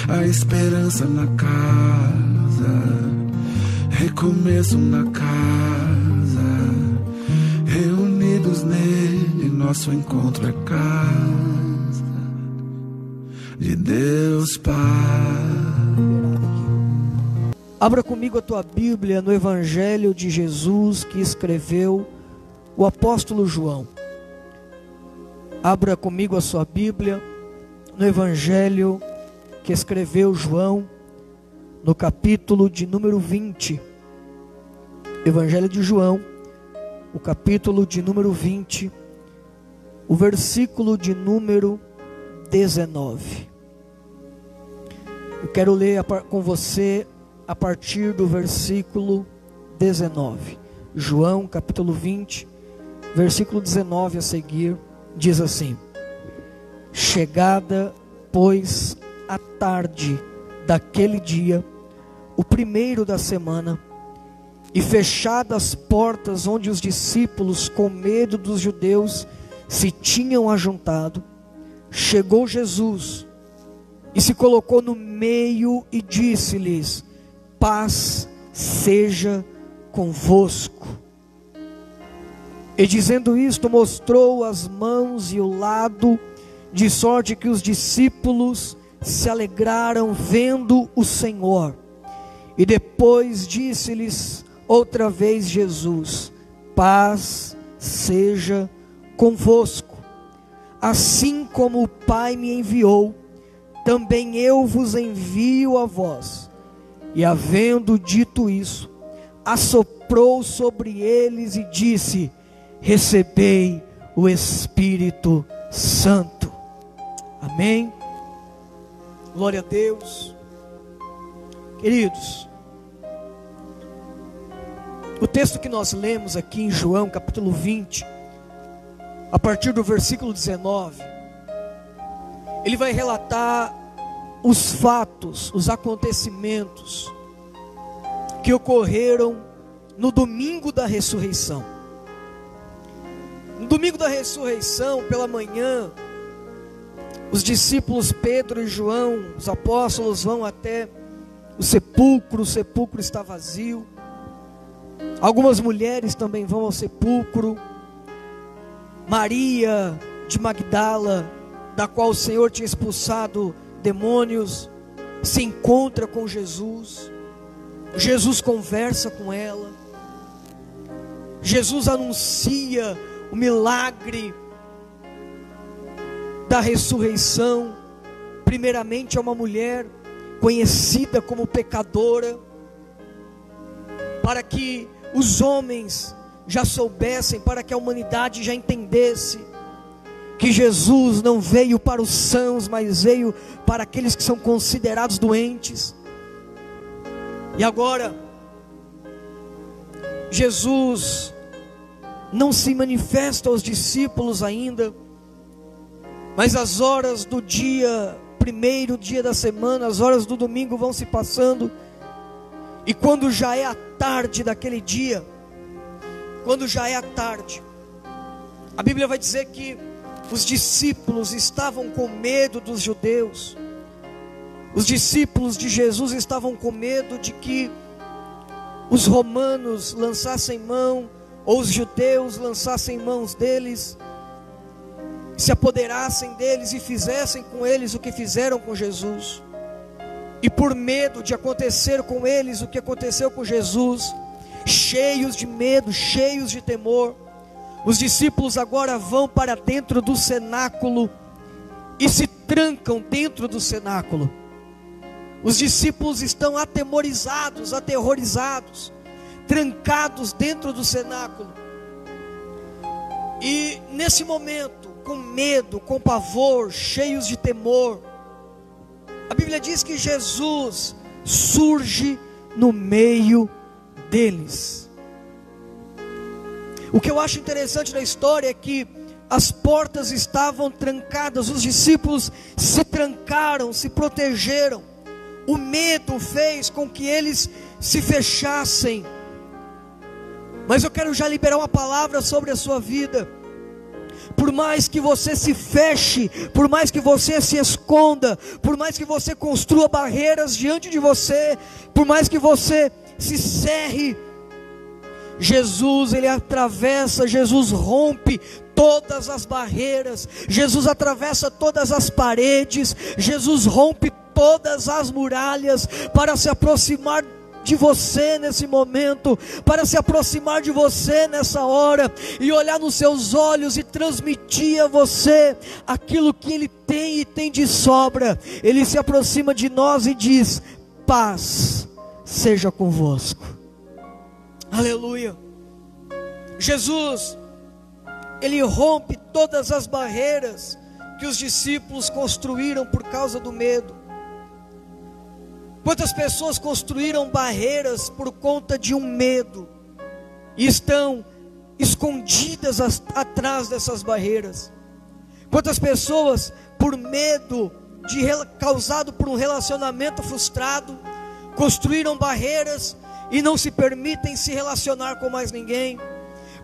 a esperança na casa, recomeço na casa, reunidos nele, nosso encontro é casa de Deus Pai. Abra comigo a tua Bíblia no Evangelho de Jesus que escreveu o apóstolo João. Abra comigo a sua Bíblia no Evangelho que escreveu João, no capítulo de número 20. Evangelho de João, o capítulo de número 20, o versículo de número 19. Eu quero ler com você a partir do versículo 19. João, capítulo 20, versículo 19 a seguir, diz assim: chegada, pois, a tarde daquele dia, o primeiro da semana, e fechadas as portas onde os discípulos, com medo dos judeus, se tinham ajuntado, chegou Jesus e se colocou no meio e disse-lhes: paz seja convosco. E dizendo isto, mostrou as mãos e o lado, de sorte que os discípulos se alegraram vendo o Senhor. E depois disse-lhes outra vez Jesus: paz seja convosco. Assim como o Pai me enviou, também eu vos envio a vós. E havendo dito isso, assoprou sobre eles e disse: recebei o Espírito Santo. Amém. Glória a Deus. Queridos, o texto que nós lemos aqui em João capítulo 20, a partir do versículo 19, ele vai relatar os fatos, os acontecimentos que ocorreram no domingo da ressurreição. No domingo da ressurreição, pela manhã, os discípulos Pedro e João, os apóstolos, vão até o sepulcro está vazio. Algumas mulheres também vão ao sepulcro. Maria de Magdala, da qual o Senhor tinha expulsado demônios, se encontra com Jesus. Jesus conversa com ela. Jesus anuncia o milagre da ressurreição, primeiramente a uma mulher conhecida como pecadora, para que os homens já soubessem, para que a humanidade já entendesse que Jesus não veio para os sãos, mas veio para aqueles que são considerados doentes. E agora Jesus não se manifesta aos discípulos ainda, mas as horas do dia, primeiro dia da semana, as horas do domingo vão se passando, e quando já é a tarde daquele dia, quando já é a tarde, a Bíblia vai dizer que os discípulos estavam com medo dos judeus. Os discípulos de Jesus estavam com medo de que os romanos lançassem mão, ou os judeus lançassem mãos deles, se apoderassem deles e fizessem com eles o que fizeram com Jesus. E por medo de acontecer com eles o que aconteceu com Jesus, cheios de medo, cheios de temor, os discípulos agora vão para dentro do cenáculo e se trancam dentro do cenáculo. Os discípulos estão atemorizados, aterrorizados, trancados dentro do cenáculo. E nesse momento, com medo, com pavor, cheios de temor, a Bíblia diz que Jesus surge no meio deles. O que eu acho interessante na história é que as portas estavam trancadas, os discípulos se trancaram, se protegeram. O medo fez com que eles se fechassem. Mas eu quero já liberar uma palavra sobre a sua vida. por mais que você se feche, por mais que você se esconda, por mais que você construa barreiras diante de você, por mais que você se cerre, Jesus, Ele atravessa, Jesus rompe todas as barreiras, Jesus atravessa todas as paredes, Jesus rompe todas as muralhas para se aproximar de você nesse momento, para se aproximar de você nessa hora, e olhar nos seus olhos e transmitir a você aquilo que Ele tem e tem de sobra. Ele se aproxima de nós e diz: paz seja convosco. Aleluia. Jesus, Ele rompe todas as barreiras que os discípulos construíram por causa do medo. Quantas pessoas construíram barreiras por conta de um medo e estão escondidas atrás dessas barreiras? Quantas pessoas, por medo causado por um relacionamento frustrado, construíram barreiras e não se permitem se relacionar com mais ninguém?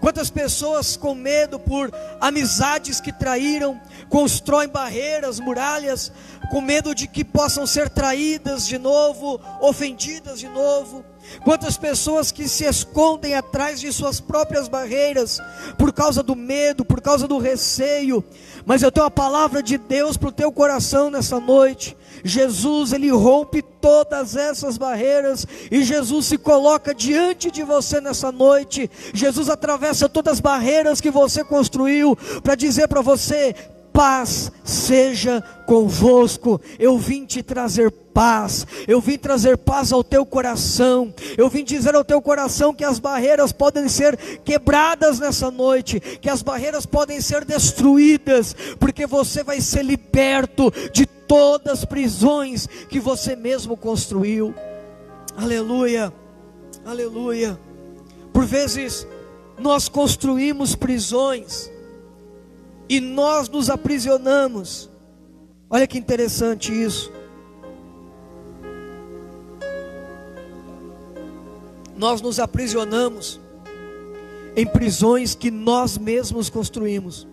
Quantas pessoas com medo por amizades que traíram, constroem barreiras, muralhas, com medo de que possam ser traídas de novo, ofendidas de novo? Quantas pessoas que se escondem atrás de suas próprias barreiras, por causa do medo, por causa do receio? Mas eu tenho a palavra de Deus para o teu coração nessa noite. Jesus, Ele rompe todas essas barreiras, e Jesus se coloca diante de você nessa noite. Jesus atravessa todas as barreiras que você construiu, para dizer para você: paz seja convosco. Eu vim te trazer paz, eu vim trazer paz ao teu coração, eu vim dizer ao teu coração que as barreiras podem ser quebradas nessa noite, que as barreiras podem ser destruídas, porque você vai ser liberto de todas as prisões que você mesmo construiu. Aleluia, aleluia. Por vezes nós construímos prisões e nós nos aprisionamos. Olha que interessante isso. Nós nos aprisionamos em prisões que nós mesmos construímos.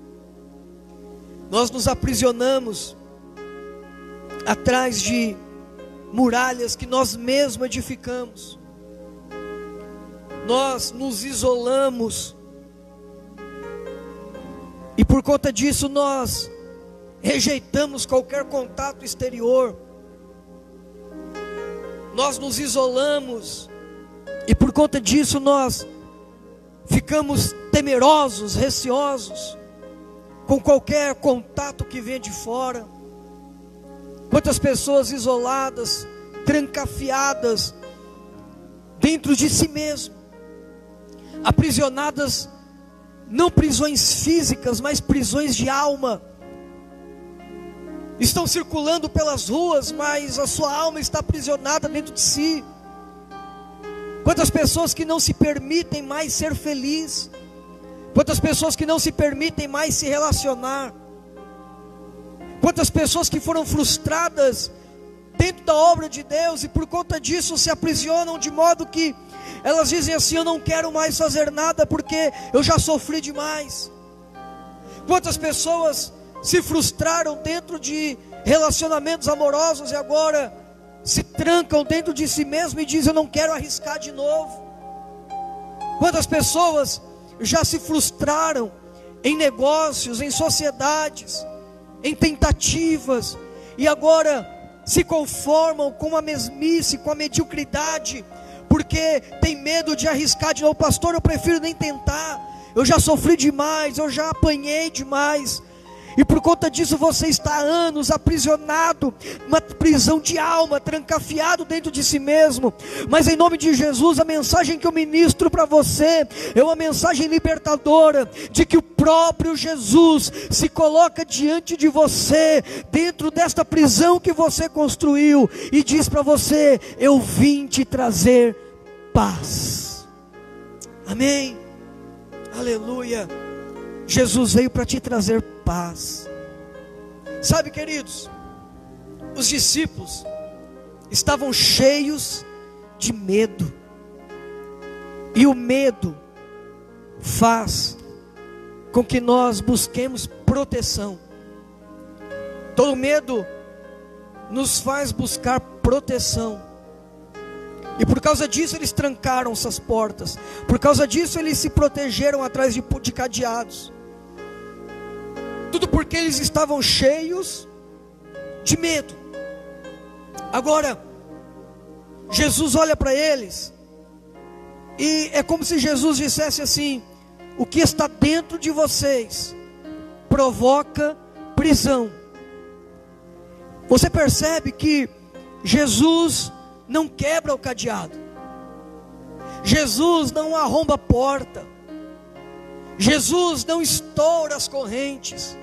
Nós nos aprisionamos atrás de muralhas que nós mesmos edificamos. Nós nos isolamos, e por conta disso nós rejeitamos qualquer contato exterior. Nós nos isolamos, e por conta disso nós ficamos temerosos, receosos com qualquer contato que vem de fora. Quantas pessoas isoladas, trancafiadas dentro de si mesmo, aprisionadas, não prisões físicas, mas prisões de alma. Estão circulando pelas ruas, mas a sua alma está aprisionada dentro de si. Quantas pessoas que não se permitem mais ser feliz, quantas pessoas que não se permitem mais se relacionar, quantas pessoas que foram frustradas dentro da obra de Deus, e por conta disso se aprisionam, de modo que elas dizem assim: eu não quero mais fazer nada porque eu já sofri demais. Quantas pessoas se frustraram dentro de relacionamentos amorosos e agora se trancam dentro de si mesmo e dizem: eu não quero arriscar de novo. Quantas pessoas já se frustraram em negócios, em sociedades, em tentativas, e agora se conformam com a mesmice, com a mediocridade, porque tem medo de arriscar de novo. Pastor, eu prefiro nem tentar, eu já sofri demais, eu já apanhei demais. E por conta disso você está há anos aprisionado, uma prisão de alma, trancafiado dentro de si mesmo. Mas em nome de Jesus, a mensagem que eu ministro para você é uma mensagem libertadora, de que o próprio Jesus se coloca diante de você, dentro desta prisão que você construiu, e diz para você: eu vim te trazer paz. Amém, aleluia. Jesus veio para te trazer paz. Sabe, queridos, os discípulos estavam cheios de medo, e o medo faz com que nós busquemos proteção. Todo medo nos faz buscar proteção. E por causa disso eles trancaram essas portas. Por causa disso eles se protegeram atrás de cadeados. Tudo porque eles estavam cheios de medo. Agora, Jesus olha para eles, e é como se Jesus dissesse assim: o que está dentro de vocês provoca prisão. Você percebe que Jesus não quebra o cadeado, Jesus não arromba a porta, Jesus não estoura as correntes,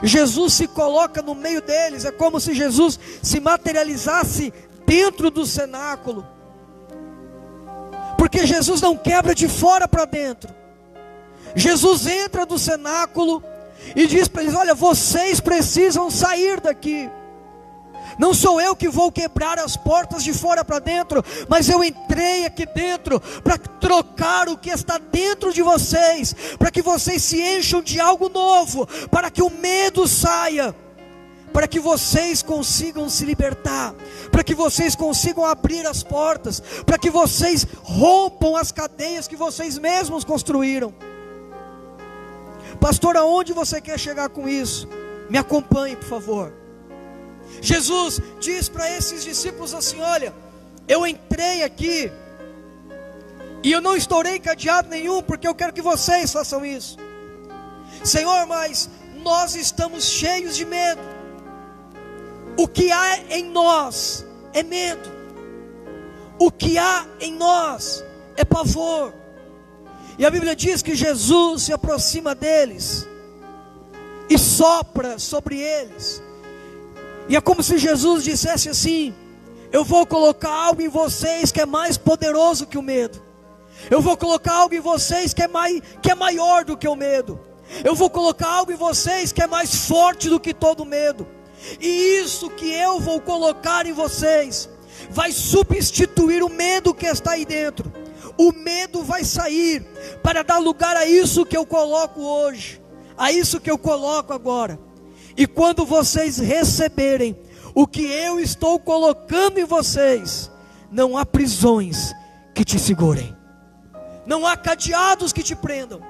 Jesus se coloca no meio deles. É como se Jesus se materializasse dentro do cenáculo, porque Jesus não quebra de fora para dentro. Jesus entra do cenáculo e diz para eles: olha, vocês precisam sair daqui. Não sou eu que vou quebrar as portas de fora para dentro, mas eu entrei aqui dentro para trocar o que está dentro de vocês, para que vocês se encham de algo novo, para que o medo saia, para que vocês consigam se libertar, para que vocês consigam abrir as portas, para que vocês rompam as cadeias que vocês mesmos construíram. Pastor, aonde você quer chegar com isso? Me acompanhe, por favor. Jesus diz para esses discípulos assim: olha, eu entrei aqui e eu não estourei cadeado nenhum, porque eu quero que vocês façam isso. Senhor, mas nós estamos cheios de medo. O que há em nós é medo. O que há em nós é pavor. E a Bíblia diz que Jesus se aproxima deles e sopra sobre eles. E é como se Jesus dissesse assim: eu vou colocar algo em vocês que é mais poderoso que o medo. Eu vou colocar algo em vocês que é maior do que o medo. Eu vou colocar algo em vocês que é mais forte do que todo medo. E isso que eu vou colocar em vocês vai substituir o medo que está aí dentro. O medo vai sair para dar lugar a isso que eu coloco hoje, a isso que eu coloco agora. E quando vocês receberem o que eu estou colocando em vocês, não há prisões que te segurem, não há cadeados que te prendam,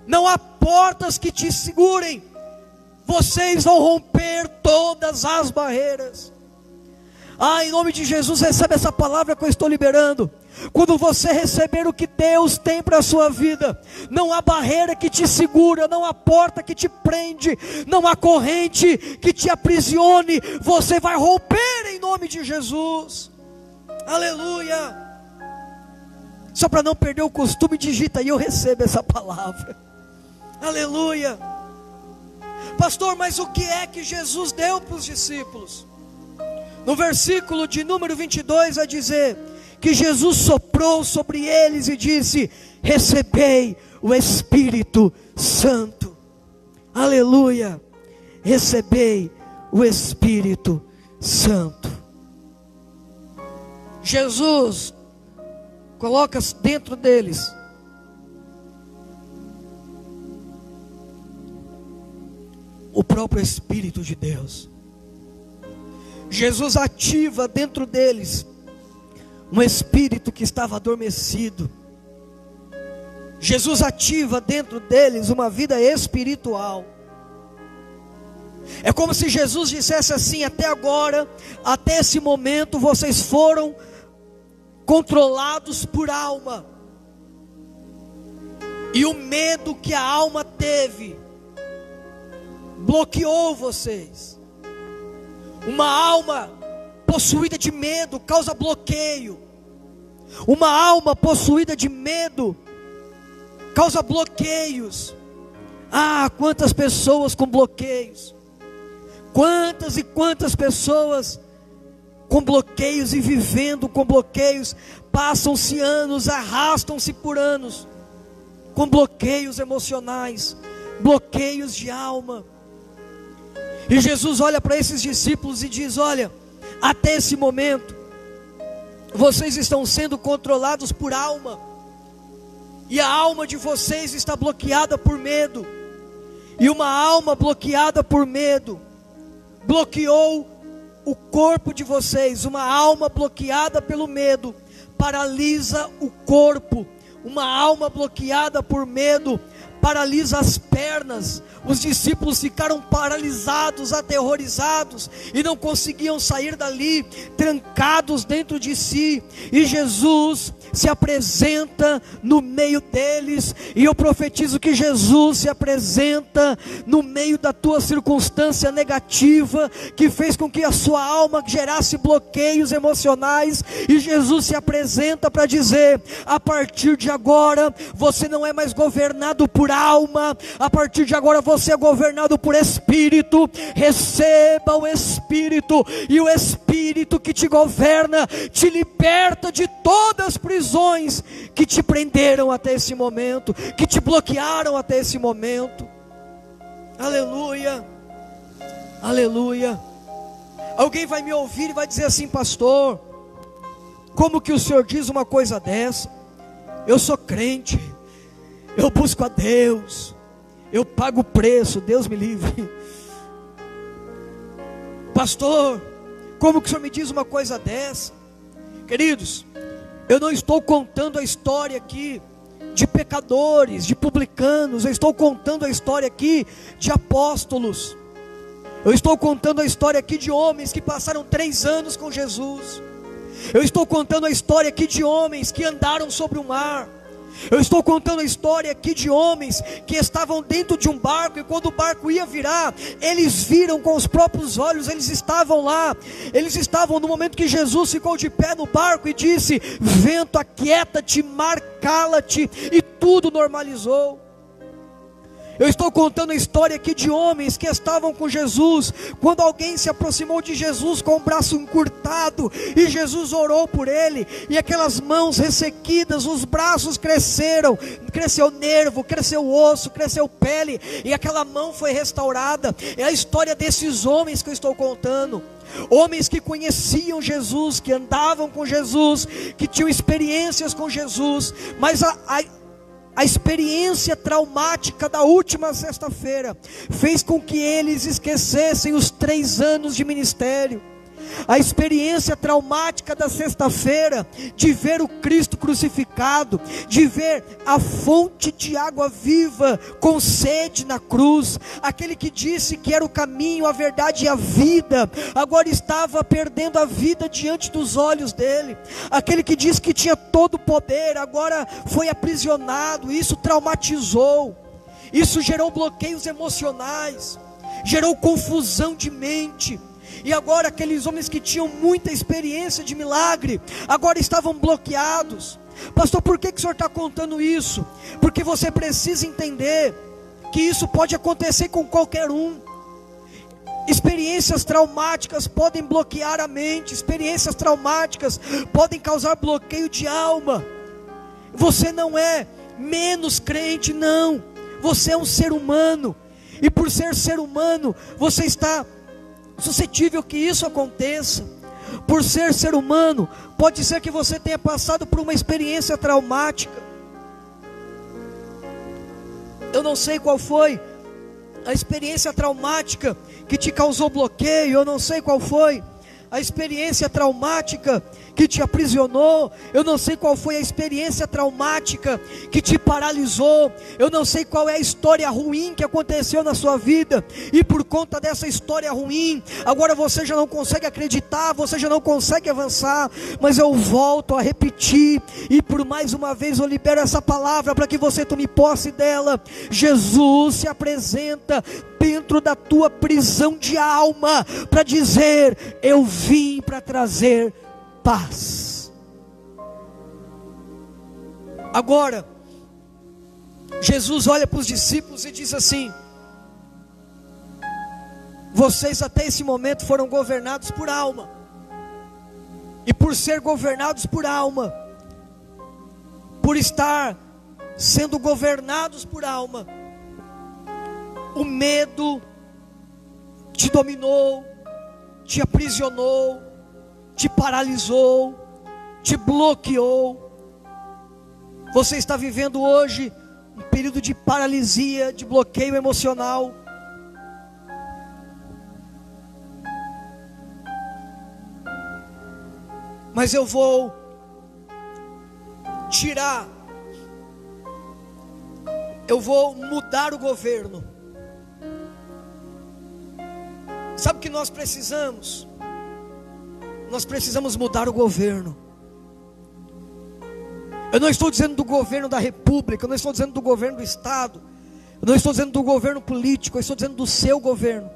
não há portas que te segurem. Vocês vão romper todas as barreiras. Em nome de Jesus, recebe essa palavra que eu estou liberando. Quando você receber o que Deus tem para a sua vida, não há barreira que te segura, não há porta que te prende, não há corrente que te aprisione. Você vai romper em nome de Jesus. Aleluia. Só para não perder o costume, digita aí: eu recebo essa palavra. Aleluia. Pastor, mas o que é que Jesus deu para os discípulos? No versículo de número 22 vai dizer que Jesus soprou sobre eles e disse: recebei o Espírito Santo. Aleluia. Recebei o Espírito Santo. Jesus coloca dentro deles o próprio Espírito de Deus. Jesus ativa dentro deles um espírito que estava adormecido. Jesus ativa dentro deles uma vida espiritual. É como se Jesus dissesse assim: até agora, até esse momento, vocês foram controlados por alma, e o medo que a alma teve bloqueou vocês. Uma alma possuída de medo causa bloqueio. Uma alma possuída de medo causa bloqueios. Quantas pessoas com bloqueios, quantas e quantas pessoas com bloqueios e vivendo com bloqueios. Passam-se anos, arrastam-se por anos com bloqueios emocionais, bloqueios de alma. E Jesus olha para esses discípulos e diz: olha, até esse momento vocês estão sendo controlados por alma, e a alma de vocês está bloqueada por medo. E uma alma bloqueada por medo bloqueou o corpo de vocês. Uma alma bloqueada pelo medo paralisa o corpo. Uma alma bloqueada por medo paralisa as pernas. Os discípulos ficaram paralisados, aterrorizados, e não conseguiam sair dali, trancados dentro de si. E Jesus se apresenta no meio deles, e eu profetizo que Jesus se apresenta no meio da tua circunstância negativa, que fez com que a sua alma gerasse bloqueios emocionais, e Jesus se apresenta para dizer: a partir de agora, você não é mais governado por alma, a partir de agora você é governado por Espírito. Receba o Espírito, e o Espírito que te governa te liberta de todas as prisões que te prenderam até esse momento, que te bloquearam até esse momento. Aleluia, aleluia. Alguém vai me ouvir e vai dizer assim: pastor, como que o senhor diz uma coisa dessa? Eu sou crente, eu busco a Deus, eu pago o preço, Deus me livre. Pastor, como que o senhor me diz uma coisa dessa? Queridos, eu não estou contando a história aqui de pecadores, de publicanos. Eu estou contando a história aqui de apóstolos. Eu estou contando a história aqui de homens que passaram 3 anos com Jesus. Eu estou contando a história aqui de homens que andaram sobre o mar. Eu estou contando a história aqui de homens que estavam dentro de um barco, e quando o barco ia virar, eles viram com os próprios olhos, eles estavam lá, eles estavam no momento que Jesus ficou de pé no barco e disse: vento, aquieta-te, mar, cala-te, e tudo normalizou. Eu estou contando a história aqui de homens que estavam com Jesus, quando alguém se aproximou de Jesus com o braço encurtado, e Jesus orou por ele, e aquelas mãos ressequidas, os braços cresceram, cresceu nervo, cresceu osso, cresceu pele, e aquela mão foi restaurada. É a história desses homens que eu estou contando. Homens que conheciam Jesus, que andavam com Jesus, que tinham experiências com Jesus, mas a experiência traumática da última sexta-feira fez com que eles esquecessem os 3 anos de ministério. A experiência traumática da sexta-feira, de ver o Cristo crucificado, de ver a fonte de água viva com sede na cruz, aquele que disse que era o caminho, a verdade e a vida, agora estava perdendo a vida diante dos olhos dele. Aquele que disse que tinha todo o poder, agora foi aprisionado. Isso traumatizou, isso gerou bloqueios emocionais, gerou confusão de mente. E agora aqueles homens que tinham muita experiência de milagre, agora estavam bloqueados. Pastor, por que o senhor está contando isso? Porque você precisa entender que isso pode acontecer com qualquer um. Experiências traumáticas podem bloquear a mente. Experiências traumáticas podem causar bloqueio de alma. Você não é menos crente, não. Você é um ser humano, e por ser humano, você está suscetível que isso aconteça. Por ser humano, pode ser que você tenha passado por uma experiência traumática. Eu não sei qual foi a experiência traumática que te causou bloqueio. Eu não sei qual foi a experiência traumática que te aprisionou. Eu não sei qual foi a experiência traumática que te paralisou. Eu não sei qual é a história ruim que aconteceu na sua vida, e por conta dessa história ruim, agora você já não consegue acreditar, você já não consegue avançar. Mas eu volto a repetir, e por mais uma vez eu libero essa palavra para que você tome posse dela. Jesus se apresenta dentro da tua prisão de alma para dizer: eu vim para trazer paz. Agora, Jesus olha para os discípulos e diz assim: vocês até esse momento foram governados por alma, e por ser governados por alma, por estar sendo governados por alma, o medo te dominou, te aprisionou, te paralisou, te bloqueou. Você está vivendo hoje um período de paralisia, de bloqueio emocional. Mas eu vou tirar, eu vou mudar o governo. Sabe o que nós precisamos? Nós precisamos mudar o governo. Eu não estou dizendo do governo da república, eu não estou dizendo do governo do estado, eu não estou dizendo do governo político, eu estou dizendo do seu governo.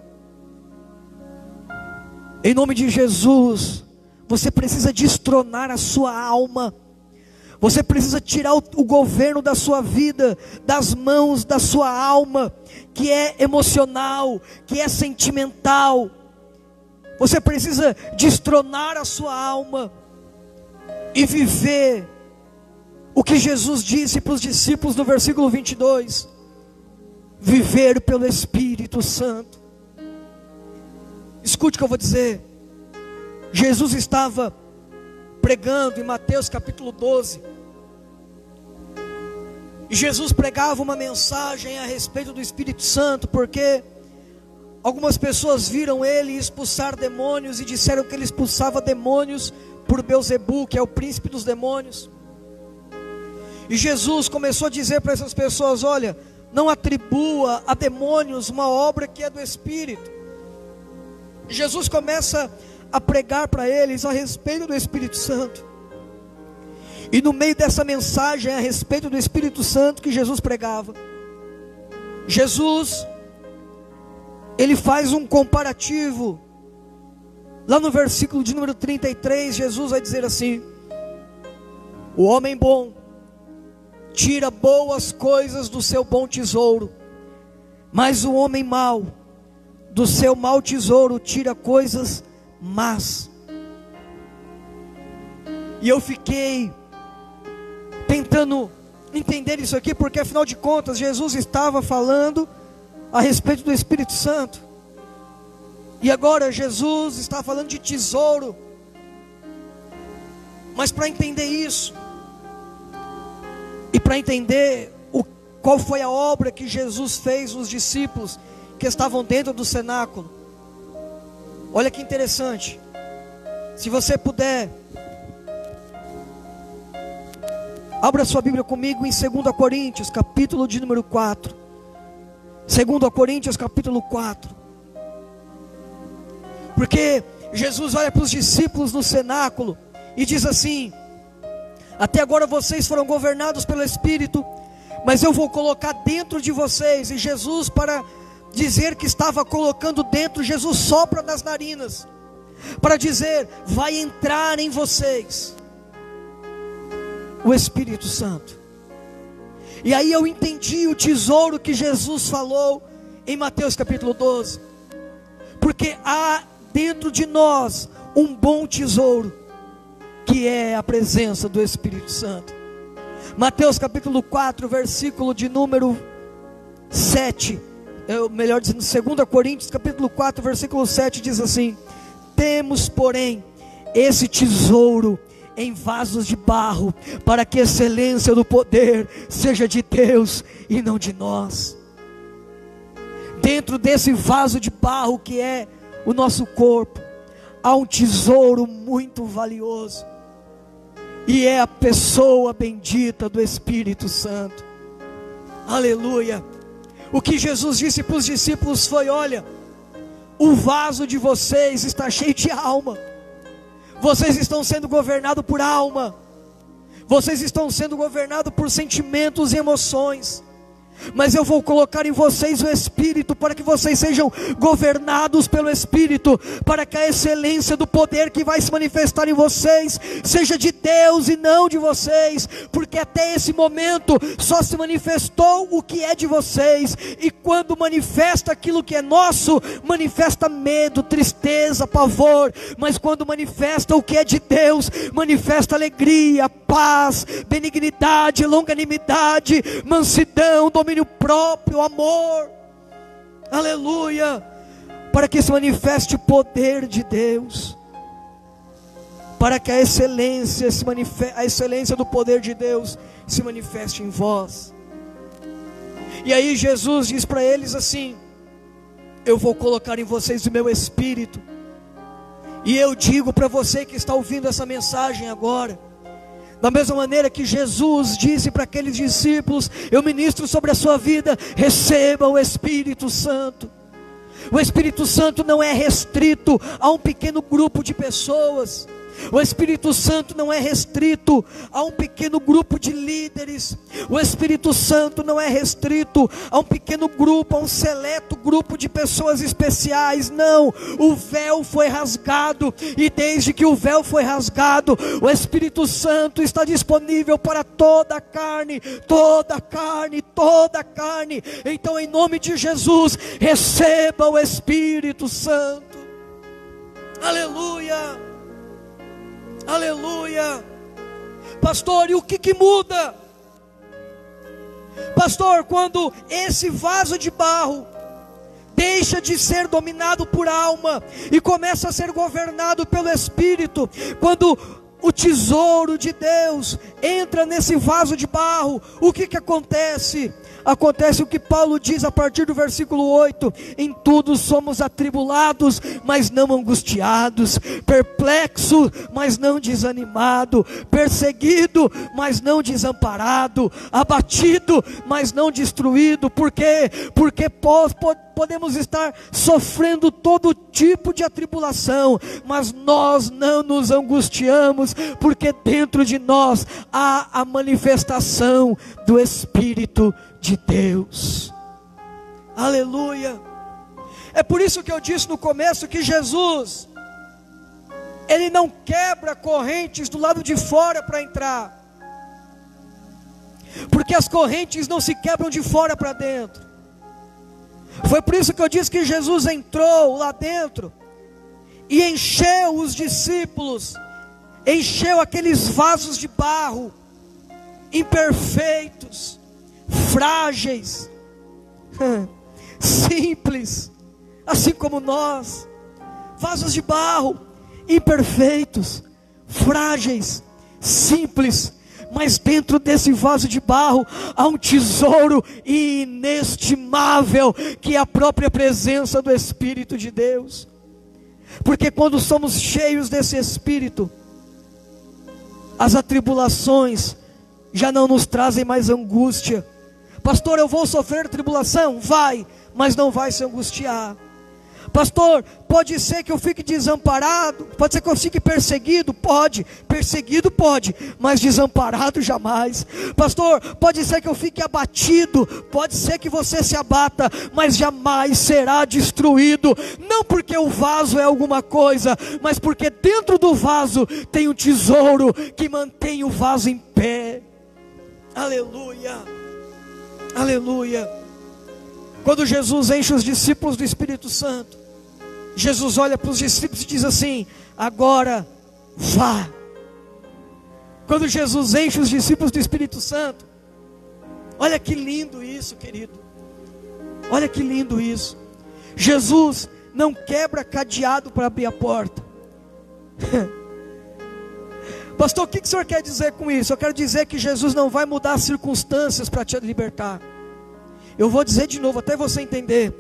Em nome de Jesus, você precisa destronar a sua alma. Você precisa tirar o governo da sua vida, das mãos da sua alma, que é emocional, que é sentimental. Você precisa destronar a sua alma e viver o que Jesus disse para os discípulos no versículo 22. Viver pelo Espírito Santo. Escute o que eu vou dizer. Jesus estava pregando em Mateus capítulo 12. E Jesus pregava uma mensagem a respeito do Espírito Santo, porque algumas pessoas viram ele expulsar demônios e disseram que ele expulsava demônios por Belzebu, que é o príncipe dos demônios. E Jesus começou a dizer para essas pessoas: olha, não atribua a demônios uma obra que é do Espírito. E Jesus começa a pregar para eles a respeito do Espírito Santo. E no meio dessa mensagem a respeito do Espírito Santo que Jesus pregava, Jesus, ele faz um comparativo. Lá no versículo de número 33, Jesus vai dizer assim: o homem bom tira boas coisas do seu bom tesouro, mas o homem mau do seu mau tesouro tira coisas más. E eu fiquei tentando entender isso aqui, porque afinal de contas Jesus estava falando a respeito do Espírito Santo, e agora Jesus está falando de tesouro. Mas para entender isso, e para entender qual foi a obra que Jesus fez nos discípulos que estavam dentro do cenáculo, olha que interessante. Se você puder, abra sua Bíblia comigo em 2 Coríntios, capítulo de número 4. 2 Coríntios, capítulo 4. Porque Jesus olha para os discípulos no cenáculo e diz assim: até agora vocês foram governados pelo Espírito, mas eu vou colocar dentro de vocês. E Jesus, para dizer que estava colocando dentro, Jesus sopra nas narinas, para dizer: vai entrar em vocês o Espírito Santo. E aí eu entendi o tesouro que Jesus falou em Mateus capítulo 12, porque há dentro de nós um bom tesouro, que é a presença do Espírito Santo. Mateus capítulo 4, versículo de número 7, melhor dizendo, 2 Coríntios capítulo 4, versículo 7, diz assim: temos, porém, esse tesouro em vasos de barro, para que a excelência do poder seja de Deus e não de nós. Dentro desse vaso de barro que é o nosso corpo, há um tesouro muito valioso, e é a pessoa bendita do Espírito Santo. Aleluia. O que Jesus disse para os discípulos foi: olha, o vaso de vocês está cheio de alma. Vocês estão sendo governados por alma. Vocês estão sendo governados por sentimentos e emoções. Mas eu vou colocar em vocês o Espírito, para que vocês sejam governados pelo Espírito, para que a excelência do poder que vai se manifestar em vocês seja de Deus e não de vocês, porque até esse momento só se manifestou o que é de vocês, e quando manifesta aquilo que é nosso, manifesta medo, tristeza, pavor. Mas quando manifesta o que é de Deus, manifesta alegria, paz, benignidade, longanimidade, mansidão, domínio próprio, amor. Aleluia. Para que se manifeste o poder de Deus, para que a excelência do poder de Deus se manifeste em vós. E aí Jesus diz para eles assim: eu vou colocar em vocês o meu Espírito. E eu digo para você que está ouvindo essa mensagem agora, da mesma maneira que Jesus disse para aqueles discípulos: eu ministro sobre a sua vida, receba o Espírito Santo. O Espírito Santo não é restrito a um pequeno grupo de pessoas. O Espírito Santo não é restrito a um pequeno grupo de líderes. O Espírito Santo não é restrito a um pequeno grupo, a um seleto grupo de pessoas especiais. Não, o véu foi rasgado, e desde que o véu foi rasgado, o Espírito Santo está disponível para toda a carne, toda a carne, toda a carne. Então, em nome de Jesus, receba o Espírito Santo. Aleluia. Aleluia. Pastor, e o que muda? Pastor, quando esse vaso de barro deixa de ser dominado por alma e começa a ser governado pelo Espírito, quando o tesouro de Deus entra nesse vaso de barro, o que acontece? Acontece o que Paulo diz a partir do versículo 8: em tudo somos atribulados, mas não angustiados, perplexos, mas não desanimado, perseguido, mas não desamparado, abatido, mas não destruído. Por quê? Porque podemos estar sofrendo todo tipo de atribulação, mas nós não nos angustiamos, porque dentro de nós há a manifestação do Espírito de Deus. Aleluia. É por isso que eu disse no começo que Jesus, Ele não quebra correntes do lado de fora para entrar, porque as correntes não se quebram de fora para dentro. Foi por isso que eu disse que Jesus entrou lá dentro e encheu os discípulos, encheu aqueles vasos de barro, imperfeitos, frágeis, simples, assim como nós, vasos de barro, imperfeitos, frágeis, simples, mas dentro desse vaso de barro há um tesouro inestimável, que é a própria presença do Espírito de Deus. Porque quando somos cheios desse Espírito, as atribulações já não nos trazem mais angústia. Pastor, eu vou sofrer tribulação? Vai, mas não vai se angustiar. Pastor, pode ser que eu fique desamparado, pode ser que eu fique perseguido? Pode, perseguido pode, mas desamparado jamais. Pastor, pode ser que eu fique abatido, pode ser que você se abata, mas jamais será destruído. Não porque o vaso é alguma coisa, mas porque dentro do vaso tem um tesouro que mantém o vaso em pé. Aleluia, aleluia. Quando Jesus enche os discípulos do Espírito Santo, Jesus olha para os discípulos e diz assim: agora vá. Quando Jesus enche os discípulos do Espírito Santo, olha que lindo isso, querido. Olha que lindo isso. Jesus não quebra cadeado para abrir a porta. Pastor, o que o senhor quer dizer com isso? Eu quero dizer que Jesus não vai mudar as circunstâncias para te libertar. Eu vou dizer de novo até você entender.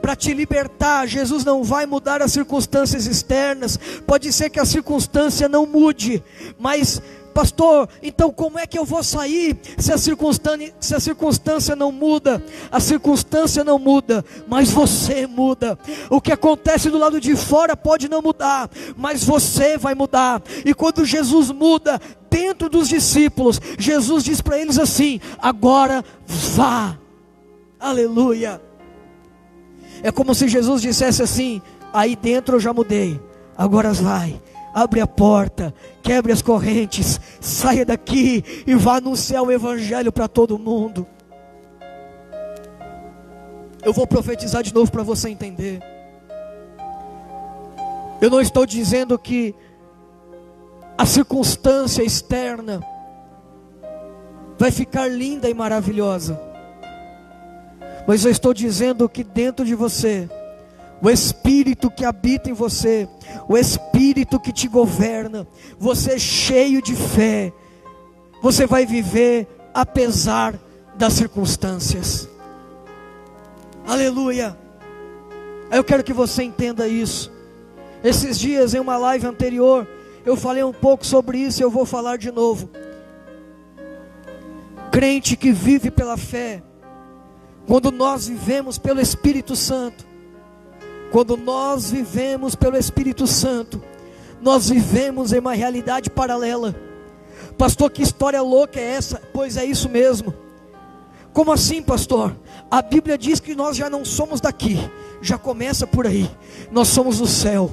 Para te libertar, Jesus não vai mudar as circunstâncias externas. Pode ser que a circunstância não mude, mas pastor, então como é que eu vou sair se a circunstância não muda? A circunstância não muda, mas você muda. O que acontece do lado de fora pode não mudar, mas você vai mudar. E quando Jesus muda dentro dos discípulos, Jesus diz para eles assim: agora vá. Aleluia. É como se Jesus dissesse assim: aí dentro eu já mudei, agora vai, abre a porta, quebre as correntes, saia daqui e vá anunciar o Evangelho para todo mundo. Eu vou profetizar de novo para você entender. Eu não estou dizendo que a circunstância externa vai ficar linda e maravilhosa, mas eu estou dizendo que dentro de você, o Espírito que habita em você, o Espírito que te governa, você cheio de fé, você vai viver apesar das circunstâncias. Aleluia. Eu quero que você entenda isso. Esses dias, em uma live anterior, eu falei um pouco sobre isso e eu vou falar de novo. Crente que vive pela fé, quando nós vivemos pelo Espírito Santo, quando nós vivemos pelo Espírito Santo, nós vivemos em uma realidade paralela. Pastor, que história louca é essa? Pois é isso mesmo. Como assim, pastor? A Bíblia diz que nós já não somos daqui. Já começa por aí. Nós somos do céu.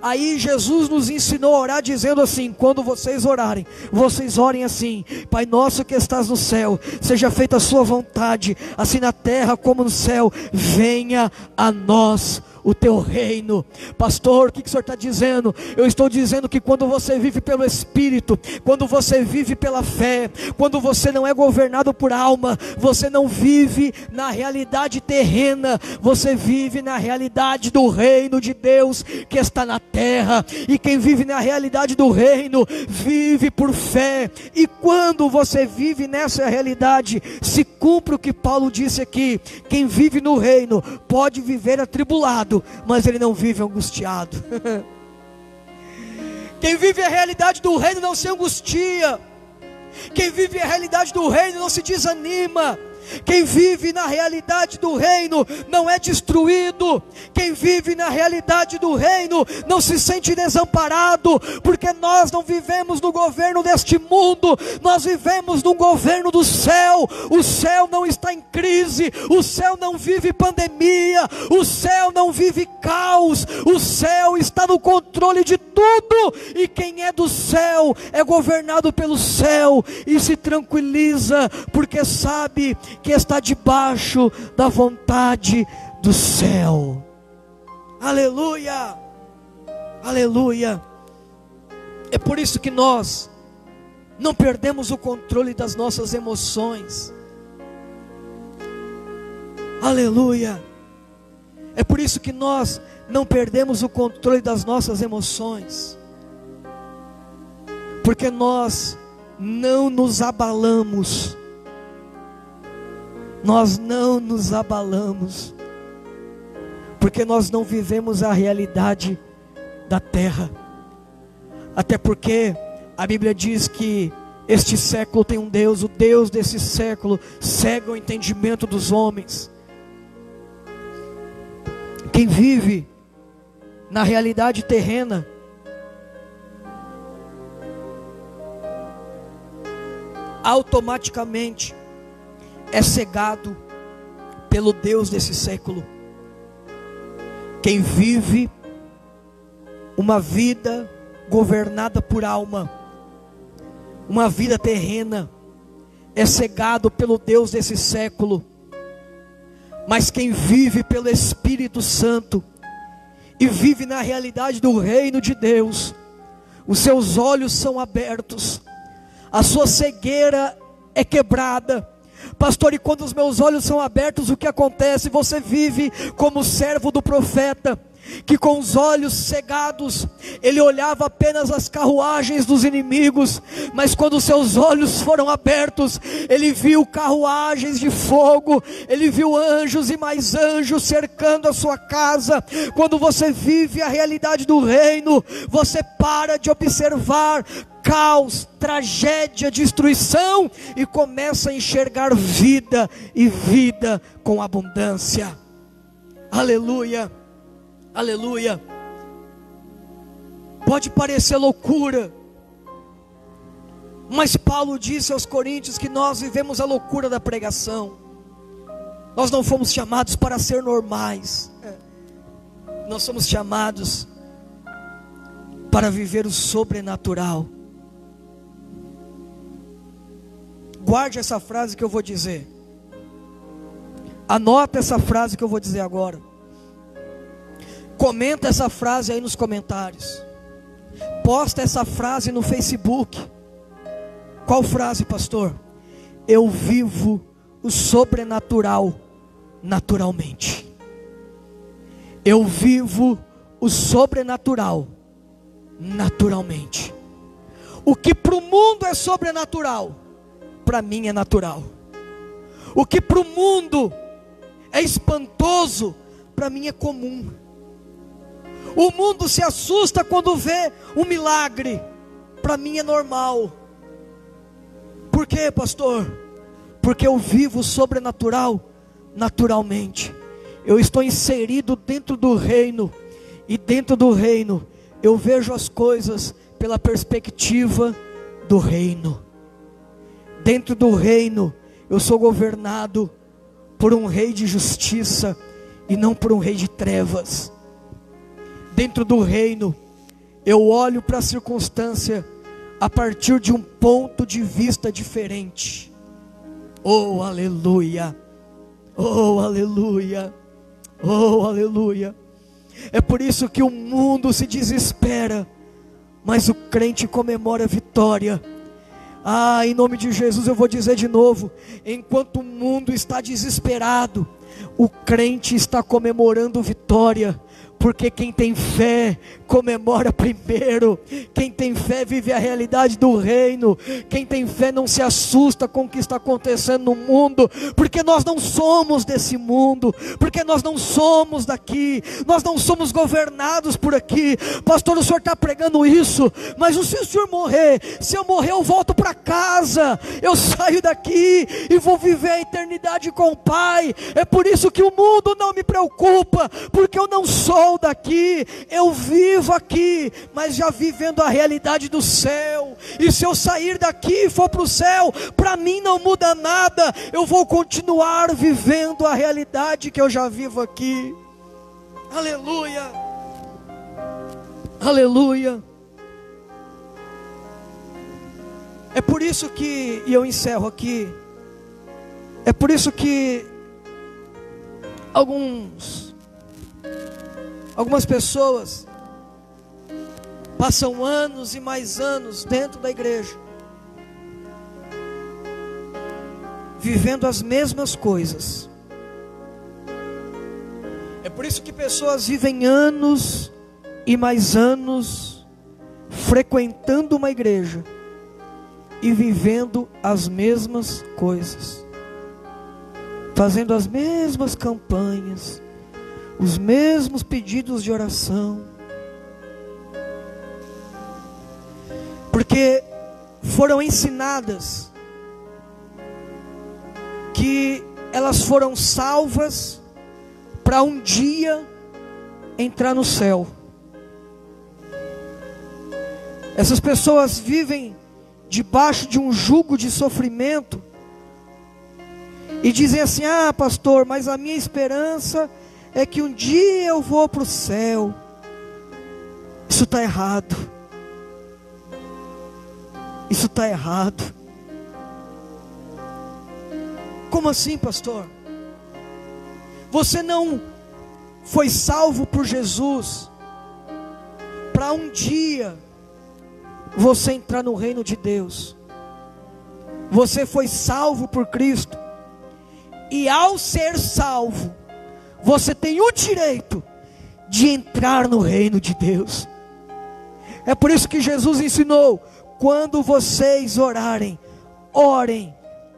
Aí Jesus nos ensinou a orar dizendo assim: quando vocês orarem, vocês orem assim: Pai nosso que estás no céu, seja feita a sua vontade, assim na terra como no céu. Venha a nós o teu reino. Pastor, o que o senhor está dizendo? Eu estou dizendo que quando você vive pelo Espírito, quando você vive pela fé, quando você não é governado por alma, você não vive na realidade terrena, você vive na realidade do reino de Deus que está na terra. E quem vive na realidade do reino, vive por fé. E quando você vive nessa realidade, se cumpre o que Paulo disse aqui: quem vive no reino pode viver atribulado, mas ele não vive angustiado. Quem vive a realidade do reino não se angustia. Quem vive a realidade do reino não se desanima. Quem vive na realidade do reino não é destruído. Quem vive na realidade do reino não se sente desamparado, porque nós não vivemos no governo deste mundo, nós vivemos no governo do céu. O céu não está em crise, o céu não vive pandemia, o céu não vive caos, o céu está no controle de tudo. E quem é do céu é governado pelo céu e se tranquiliza, porque sabe que está debaixo da vontade do céu. Aleluia, aleluia. É por isso que nós não perdemos o controle das nossas emoções. Aleluia. É por isso que nós não perdemos o controle das nossas emoções, porque nós não nos abalamos. Nós não nos abalamos, porque nós não vivemos a realidade da terra. Até porque a Bíblia diz que este século tem um Deus, o Deus desse século cega o entendimento dos homens. Quem vive na realidade terrena automaticamente é cegado pelo Deus desse século. Quem vive uma vida governada por alma, uma vida terrena, é cegado pelo Deus desse século. Mas quem vive pelo Espírito Santo e vive na realidade do reino de Deus, os seus olhos são abertos, a sua cegueira é quebrada. Pastor, e quando os meus olhos são abertos, o que acontece? Você vive como servo do profeta, que com os olhos cegados, ele olhava apenas as carruagens dos inimigos, mas quando seus olhos foram abertos, ele viu carruagens de fogo, ele viu anjos e mais anjos cercando a sua casa. Quando você vive a realidade do reino, você para de observar caos, tragédia, destruição, e começa a enxergar vida, e vida com abundância. Aleluia, aleluia. Pode parecer loucura, mas Paulo disse aos Coríntios que nós vivemos a loucura da pregação. Nós não fomos chamados para ser normais, nós somos chamados para viver o sobrenatural. Guarde essa frase que eu vou dizer. Anota essa frase que eu vou dizer agora. Comenta essa frase aí nos comentários. Posta essa frase no Facebook. Qual frase, pastor? Eu vivo o sobrenatural naturalmente. Eu vivo o sobrenatural naturalmente. O que para o mundo é sobrenatural, para mim é natural. O que para o mundo é espantoso, para mim é comum. O mundo se assusta quando vê um milagre, para mim é normal. Por quê, pastor? Porque eu vivo o sobrenatural naturalmente. Eu estou inserido dentro do reino, e dentro do reino eu vejo as coisas pela perspectiva do reino. Dentro do reino eu sou governado por um rei de justiça e não por um rei de trevas. Dentro do reino eu olho para a circunstância a partir de um ponto de vista diferente. Oh, aleluia! Oh, aleluia! Oh, aleluia! É por isso que o mundo se desespera, mas o crente comemora a vitória. Ah, em nome de Jesus eu vou dizer de novo: enquanto o mundo está desesperado, o crente está comemorando vitória. Porque quem tem fé comemora primeiro. Quem tem fé vive a realidade do reino. Quem tem fé não se assusta com o que está acontecendo no mundo, porque nós não somos desse mundo, porque nós não somos daqui, nós não somos governados por aqui. Pastor, o senhor está pregando isso, mas se o senhor morrer, se eu morrer eu volto para casa, eu saio daqui e vou viver a eternidade com o Pai. É por isso que o mundo não me preocupa, porque eu não sou daqui, eu vivo aqui, mas já vivendo a realidade do céu. E se eu sair daqui e for para o céu, para mim não muda nada, eu vou continuar vivendo a realidade que eu já vivo aqui. Aleluia, aleluia. É por isso que, e eu encerro aqui, é por isso que algumas pessoas passam anos e mais anos dentro da igreja, vivendo as mesmas coisas. É por isso que pessoas vivem anos e mais anos frequentando uma igreja e vivendo as mesmas coisas, fazendo as mesmas campanhas, os mesmos pedidos de oração, porque foram ensinadas que elas foram salvas para um dia entrar no céu. Essas pessoas vivem debaixo de um jugo de sofrimento e dizem assim: ah, pastor, mas a minha esperança é que um dia eu vou para o céu. Isso está errado. Isso está errado. Como assim, pastor? Você não foi salvo por Jesus para um dia você entrar no reino de Deus. Você foi salvo por Cristo, e ao ser salvo, você tem o direito de entrar no reino de Deus. É por isso que Jesus ensinou: quando vocês orarem, orem: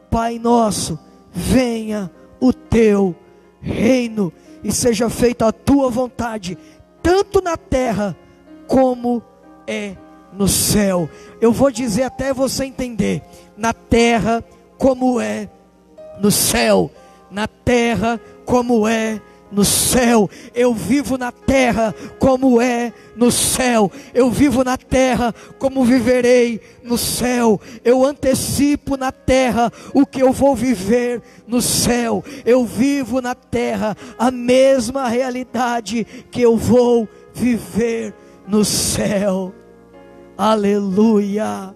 Pai nosso, venha o teu reino, e seja feita a tua vontade, tanto na terra como é no céu. Eu vou dizer até você entender: na terra como é no céu. Na terra como é no céu. Eu vivo na terra como é no céu. Eu vivo na terra como viverei no céu. Eu antecipo na terra o que eu vou viver no céu. Eu vivo na terra a mesma realidade que eu vou viver no céu. Aleluia,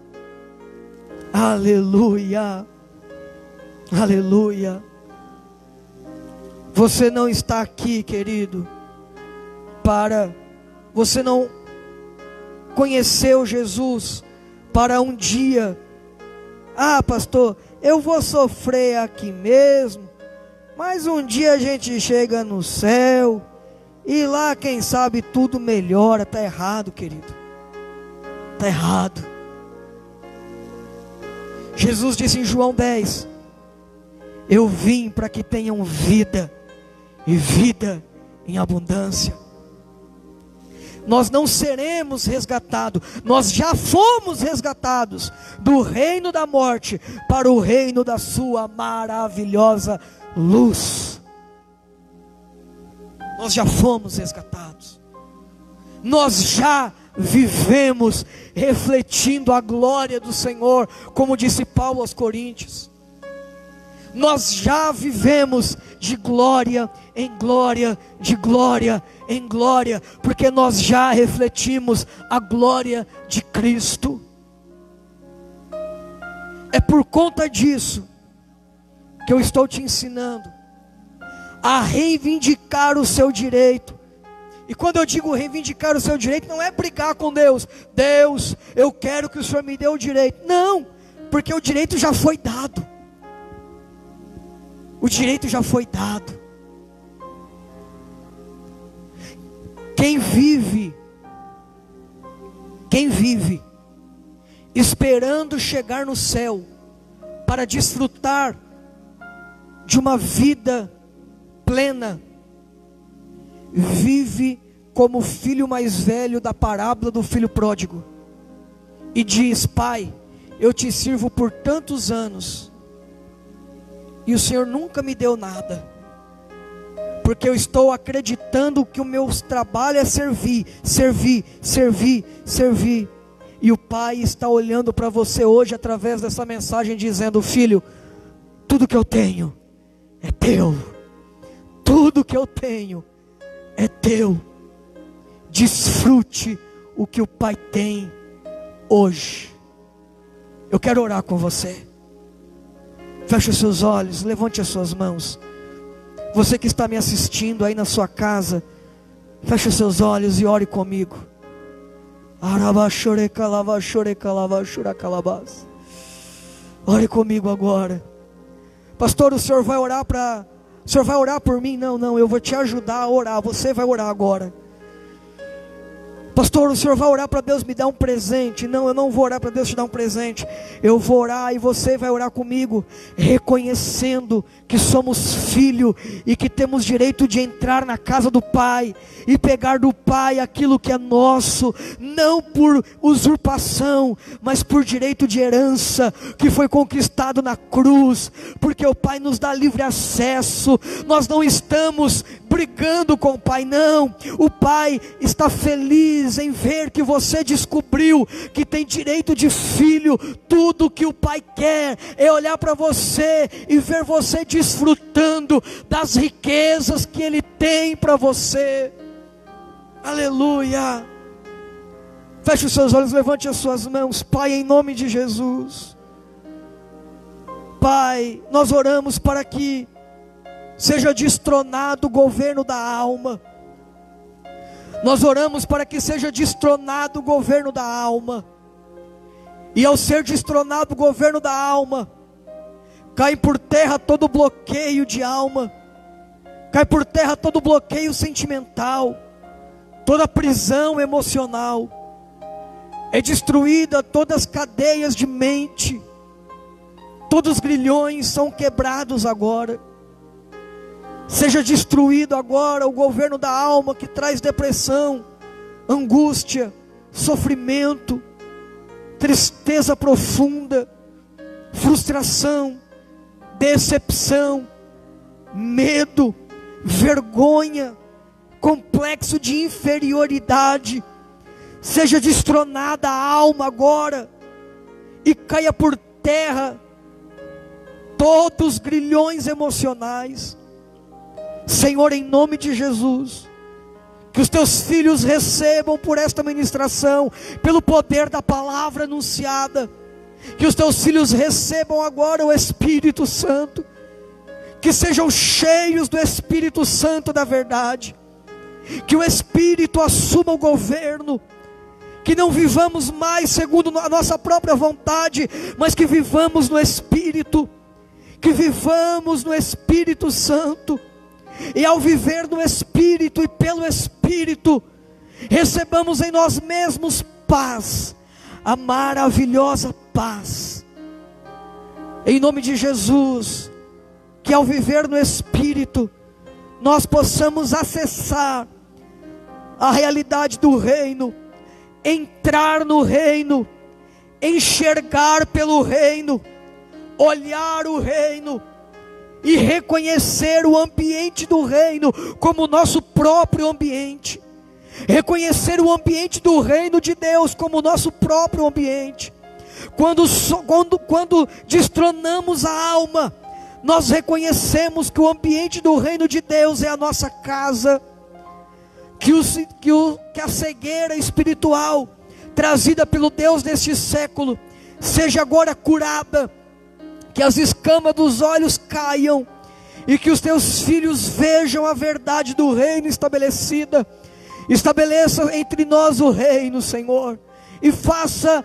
aleluia, aleluia. Você não está aqui, querido, você não conheceu Jesus para um dia: ah, pastor, eu vou sofrer aqui mesmo, mas um dia a gente chega no céu, e lá quem sabe tudo melhora. Está errado, querido. Está errado. Jesus disse em João 10: eu vim para que tenham vida e vida em abundância. Nós não seremos resgatados, nós já fomos resgatados do reino da morte para o reino da sua maravilhosa luz. Nós já fomos resgatados, nós já vivemos refletindo a glória do Senhor, como disse Paulo aos Coríntios. Nós já vivemos de glória em glória, de glória em glória, porque nós já refletimos a glória de Cristo. É por conta disso que eu estou te ensinando a reivindicar o seu direito. E quando eu digo reivindicar o seu direito, não é brigar com Deus. Deus, eu quero que o Senhor me dê o direito. Não, porque o direito já foi dado. O direito já foi dado. Quem vive esperando chegar no céu para desfrutar de uma vida plena, vive como o filho mais velho da parábola do filho pródigo, e diz: Pai, eu te sirvo por tantos anos, e o Senhor nunca me deu nada, porque eu estou acreditando que o meu trabalho é servir. E o Pai está olhando para você hoje através dessa mensagem, dizendo: filho, tudo que eu tenho é teu. Tudo que eu tenho é teu. Desfrute o que o Pai tem hoje. Eu quero orar com você. Feche os seus olhos, levante as suas mãos. Você que está me assistindo aí na sua casa, feche os seus olhos e ore comigo. Ore comigo agora. Pastor, o senhor vai orar por mim? Não, eu vou te ajudar a orar. Você vai orar agora. Pastor, o senhor vai orar para Deus me dar um presente? Não, eu não vou orar para Deus te dar um presente. Eu vou orar e você vai orar comigo, reconhecendo que somos filho e que temos direito de entrar na casa do Pai e pegar do Pai aquilo que é nosso, não por usurpação, mas por direito de herança que foi conquistado na cruz, porque o Pai nos dá livre acesso. Nós não estamos brigando com o Pai, não. O Pai está feliz em ver que você descobriu que tem direito de filho. Tudo que o Pai quer é olhar para você e ver você desfrutando das riquezas que Ele tem para você. Aleluia. Feche os seus olhos, levante as suas mãos. Pai, em nome de Jesus, Pai, nós oramos para que seja destronado o governo da alma. Nós oramos para que seja destronado o governo da alma. E ao ser destronado o governo da alma, cai por terra todo bloqueio de alma, cai por terra todo bloqueio sentimental, toda prisão emocional. É destruída todas as cadeias de mente, todos os grilhões são quebrados agora. Seja destruído agora o governo da alma que traz depressão, angústia, sofrimento, tristeza profunda, frustração, decepção, medo, vergonha, complexo de inferioridade. Seja destronada a alma agora e caia por terra todos os grilhões emocionais. Senhor, em nome de Jesus, que os teus filhos recebam por esta ministração, pelo poder da palavra anunciada, que os teus filhos recebam agora o Espírito Santo, que sejam cheios do Espírito Santo da verdade, que o Espírito assuma o governo, que não vivamos mais segundo a nossa própria vontade, mas que vivamos no Espírito, que vivamos no Espírito Santo. E ao viver no Espírito e pelo Espírito, recebamos em nós mesmos paz, a maravilhosa paz. Em nome de Jesus, que ao viver no Espírito, nós possamos acessar a realidade do reino, entrar no reino, enxergar pelo reino, olhar o reino e reconhecer o ambiente do reino como nosso próprio ambiente, reconhecer o ambiente do reino de Deus como nosso próprio ambiente. Quando destronamos a alma, nós reconhecemos que o ambiente do reino de Deus é a nossa casa, que a cegueira espiritual trazida pelo Deus deste século seja agora curada, que as escamas dos olhos caiam e que os teus filhos vejam a verdade do reino estabelecida. Estabeleça entre nós o reino, Senhor, e faça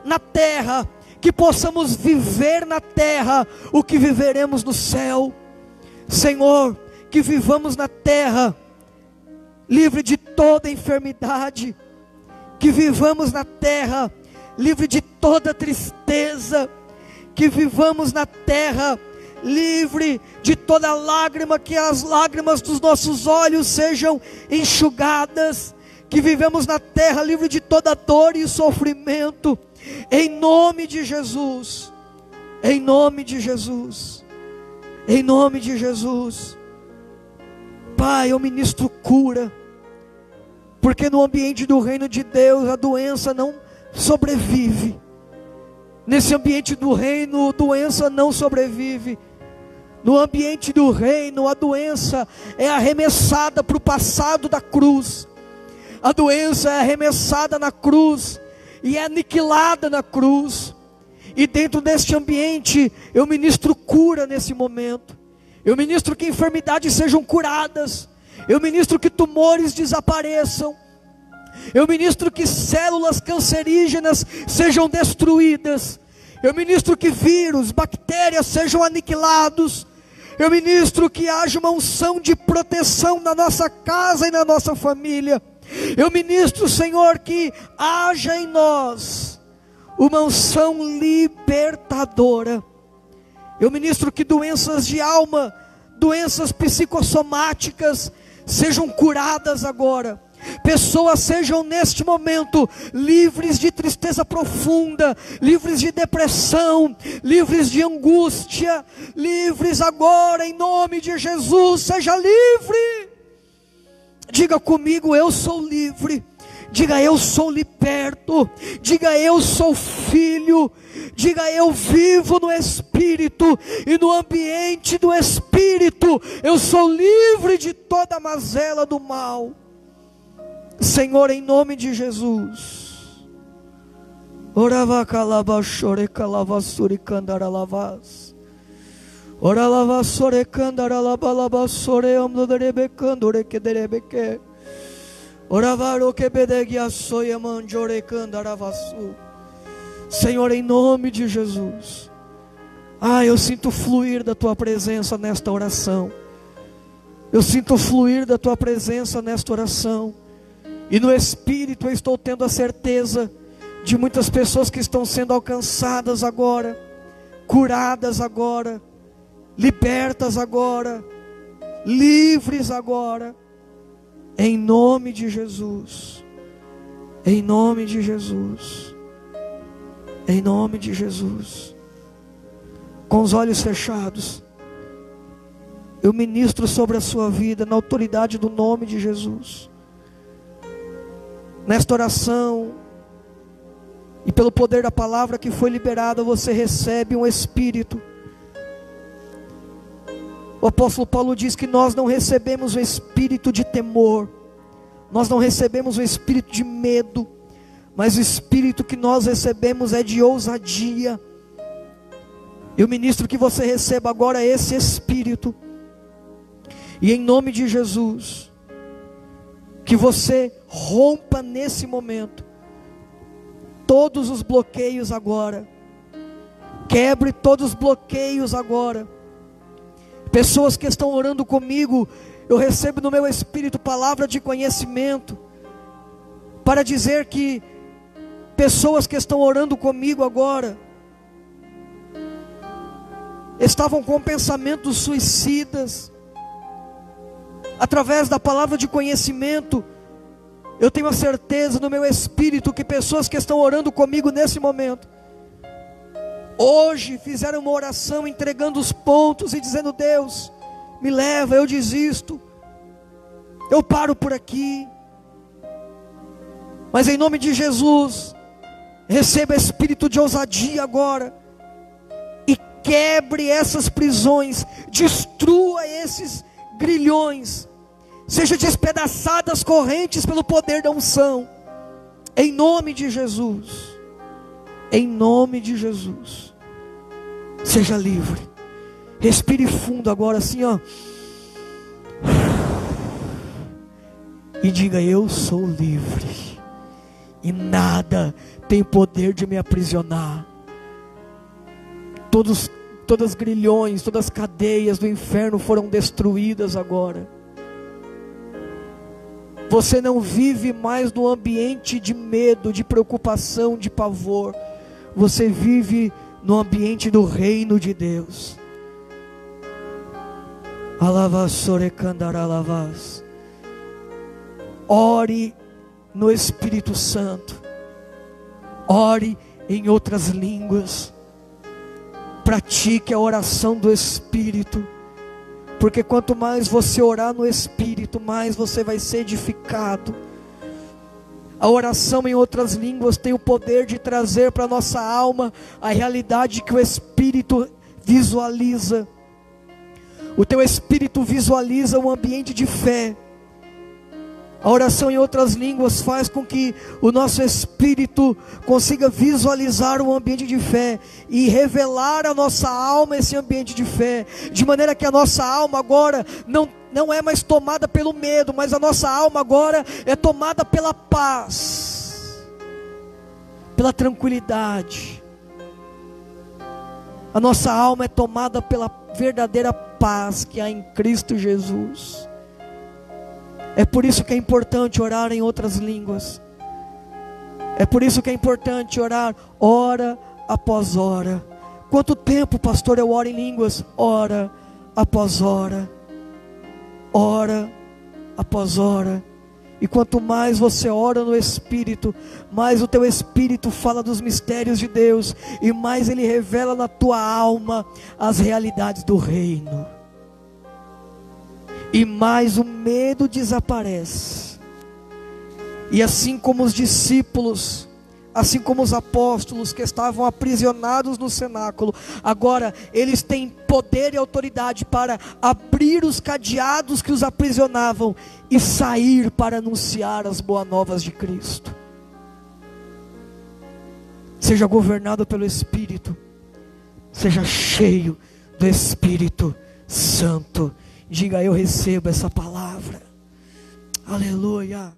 na terra, que possamos viver na terra o que viveremos no céu. Senhor, que vivamos na terra livre de toda enfermidade, que vivamos na terra livre de toda tristeza, que vivamos na terra livre de toda lágrima, que as lágrimas dos nossos olhos sejam enxugadas, que vivemos na terra livre de toda dor e sofrimento, em nome de Jesus, em nome de Jesus, em nome de Jesus. Pai, eu ministro cura, porque no ambiente do reino de Deus a doença não sobrevive. Nesse ambiente do reino, a doença não sobrevive. No ambiente do reino, a doença é arremessada para o passado da cruz. A doença é arremessada na cruz e é aniquilada na cruz. E dentro deste ambiente, eu ministro cura nesse momento. Eu ministro que enfermidades sejam curadas. Eu ministro que tumores desapareçam. Eu ministro que células cancerígenas sejam destruídas. Eu ministro que vírus, bactérias sejam aniquilados. Eu ministro que haja uma unção de proteção na nossa casa e na nossa família. Eu ministro, Senhor, que haja em nós uma unção libertadora. Eu ministro que doenças de alma, doenças psicossomáticas sejam curadas agora. Pessoas sejam neste momento livres de tristeza profunda, livres de depressão, livres de angústia, livres agora em nome de Jesus. Seja livre. Diga comigo: eu sou livre. Diga: eu sou liberto. Diga: eu sou filho. Diga: eu vivo no Espírito, e no ambiente do Espírito eu sou livre de toda mazela do mal. Senhor, em nome de Jesus. Orava calabachore calavasuri candaralavass. Ora lavassore candaralabalabasore amdoderebecandore kederebeke. Oravaro kebedegiasoya manjore candaravasu. Senhor, em nome de Jesus. Eu sinto fluir da tua presença nesta oração. Eu sinto fluir da tua presença nesta oração. E no Espírito eu estou tendo a certeza de muitas pessoas que estão sendo alcançadas agora, curadas agora, libertas agora, livres agora, em nome de Jesus, em nome de Jesus, em nome de Jesus. Com os olhos fechados, eu ministro sobre a sua vida na autoridade do nome de Jesus. Nesta oração, e pelo poder da palavra que foi liberada, você recebe um espírito. O apóstolo Paulo diz que nós não recebemos o espírito de temor, nós não recebemos o espírito de medo, mas o espírito que nós recebemos é de ousadia. Eu ministro que você receba agora esse espírito, e em nome de Jesus, que você rompa nesse momento todos os bloqueios agora. Quebre todos os bloqueios agora. Pessoas que estão orando comigo, eu recebo no meu espírito palavra de conhecimento para dizer que pessoas que estão orando comigo agora estavam com pensamentos suicidas, através da palavra de conhecimento, eu tenho a certeza no meu espírito que pessoas que estão orando comigo nesse momento, hoje fizeram uma oração entregando os pontos e dizendo: Deus, me leva, eu desisto, eu paro por aqui. Mas em nome de Jesus, receba espírito de ousadia agora, e quebre essas prisões, destrua esses grilhões, seja despedaçadas as correntes pelo poder da unção, em nome de Jesus, em nome de Jesus. Seja livre, respire fundo agora assim, ó, e diga: eu sou livre, e nada tem poder de me aprisionar. Todas as grilhões, todas as cadeias do inferno foram destruídas agora. Você não vive mais no ambiente de medo, de preocupação, de pavor. Você vive no ambiente do reino de Deus. Alavassorecandaralavas. Ore no Espírito Santo. Ore em outras línguas. Pratique a oração do Espírito. Porque quanto mais você orar no Espírito, mais você vai ser edificado. A oração em outras línguas tem o poder de trazer para a nossa alma a realidade que o Espírito visualiza. O teu Espírito visualiza um ambiente de fé. A oração em outras línguas faz com que o nosso espírito consiga visualizar um ambiente de fé e revelar à nossa alma esse ambiente de fé, de maneira que a nossa alma agora não é mais tomada pelo medo, mas a nossa alma agora é tomada pela paz, pela tranquilidade. A nossa alma é tomada pela verdadeira paz que há em Cristo Jesus. É por isso que é importante orar em outras línguas. É por isso que é importante orar hora após hora. Quanto tempo, pastor, eu oro em línguas? Hora após hora. Hora após hora. E quanto mais você ora no Espírito, mais o teu Espírito fala dos mistérios de Deus, e mais Ele revela na tua alma as realidades do reino. E mais o medo desaparece. E assim como os discípulos, assim como os apóstolos que estavam aprisionados no cenáculo, agora eles têm poder e autoridade para abrir os cadeados que os aprisionavam e sair para anunciar as boas novas de Cristo. Seja governado pelo Espírito, seja cheio do Espírito Santo. Diga: eu recebo essa palavra. Aleluia.